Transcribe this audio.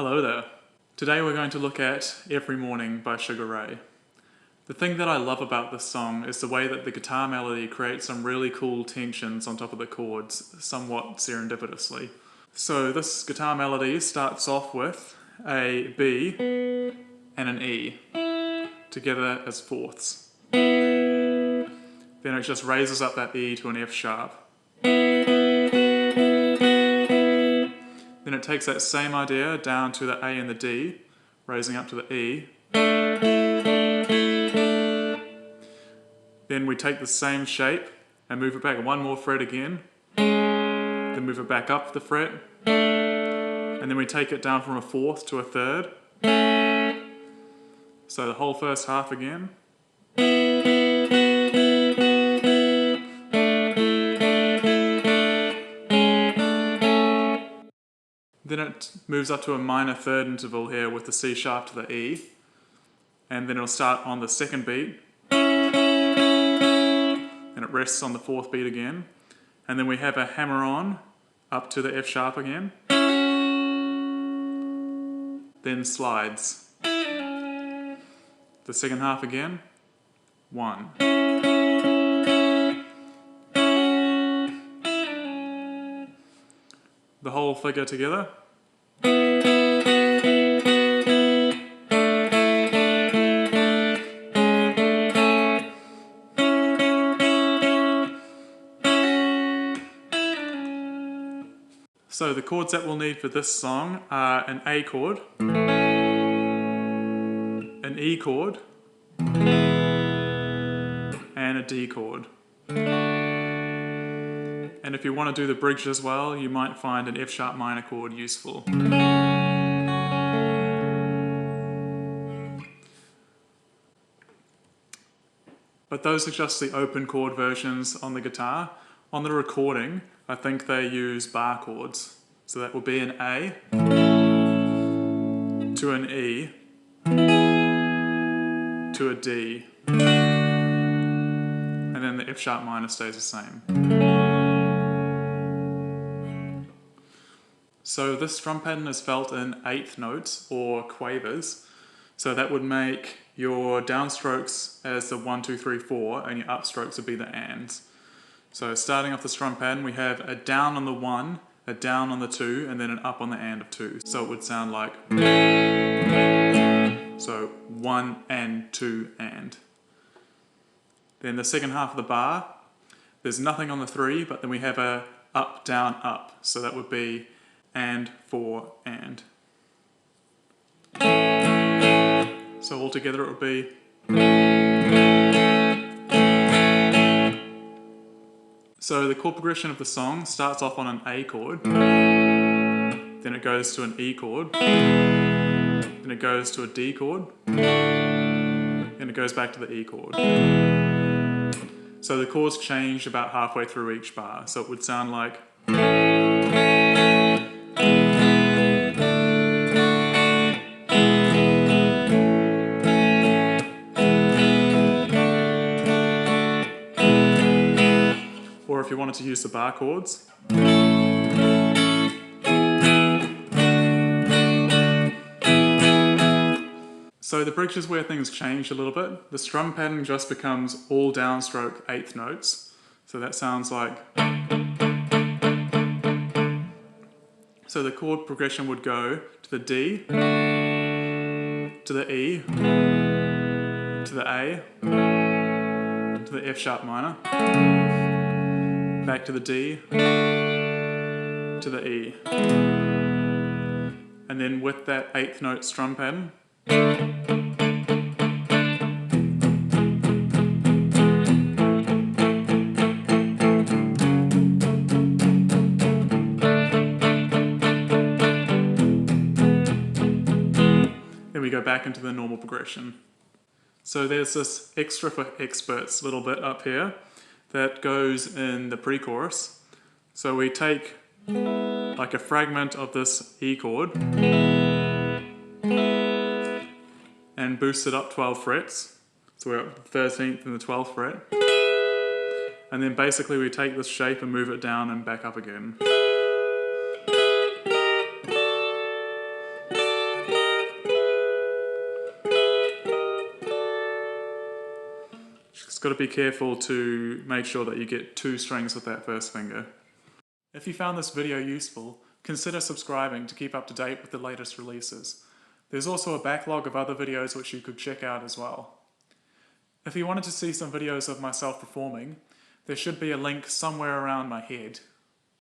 Hello there. Today we're going to look at Every Morning by Sugar Ray. The thing that I love about this song is the way that the guitar melody creates some really cool tensions on top of the chords, somewhat serendipitously. So this guitar melody starts off with a B and an E, together as fourths. Then it just raises up that E to an F sharp. Then it takes that same idea down to the A and the D, raising up to the E. Then we take the same shape and move it back one more fret again. Then move it back up the fret. And then we take it down from a fourth to a third. So the whole first half again. Then it moves up to a minor third interval here with the C sharp to the E. And then it'll start on the second beat. And it rests on the fourth beat again. And then we have a hammer on up to the F sharp again. Then slides. The second half again. 1. The whole figure together. So the chords that we'll need for this song are an A chord, an E chord, and a D chord. And if you want to do the bridge as well, you might find an F sharp minor chord useful. But those are just the open chord versions on the guitar. On the recording, I think they use bar chords. So that will be an A to an E to a D. And then the F sharp minor stays the same. So this strum pattern is felt in eighth notes or quavers. So that would make your downstrokes as the 1, 2, 3, 4, and your upstrokes would be the ands. So starting off the strum pattern, we have a down on the 1, a down on the 2, and then an up on the and of 2. So it would sound like, so 1 and 2 and. Then the second half of the bar, there's nothing on the 3, but then we have a up, down, up. So that would be and, 4, and. So altogether it would be. So the chord progression of the song starts off on an A chord, then it goes to an E chord, then it goes to a D chord, and it goes back to the E chord. So the chords change about halfway through each bar, so it would sound like. Or if you wanted to use the bar chords. So the bridge is where things change a little bit. The strum pattern just becomes all downstroke eighth notes. So that sounds like. So the chord progression would go to the D, to the E, to the A, to the F sharp minor, back to the D, to the E. And then with that eighth note strum pattern, then we go back into the normal progression. So there's this extra for experts little bit up here that goes in the pre-chorus. So we take like a fragment of this E chord and boost it up 12 frets. So we're up the 13th and the 12th fret. And then basically we take this shape and move it down and back up again. Just got to be careful to make sure that you get 2 strings with that first finger. If you found this video useful, consider subscribing to keep up to date with the latest releases. There's also a backlog of other videos which you could check out as well. If you wanted to see some videos of myself performing, there should be a link somewhere around my head.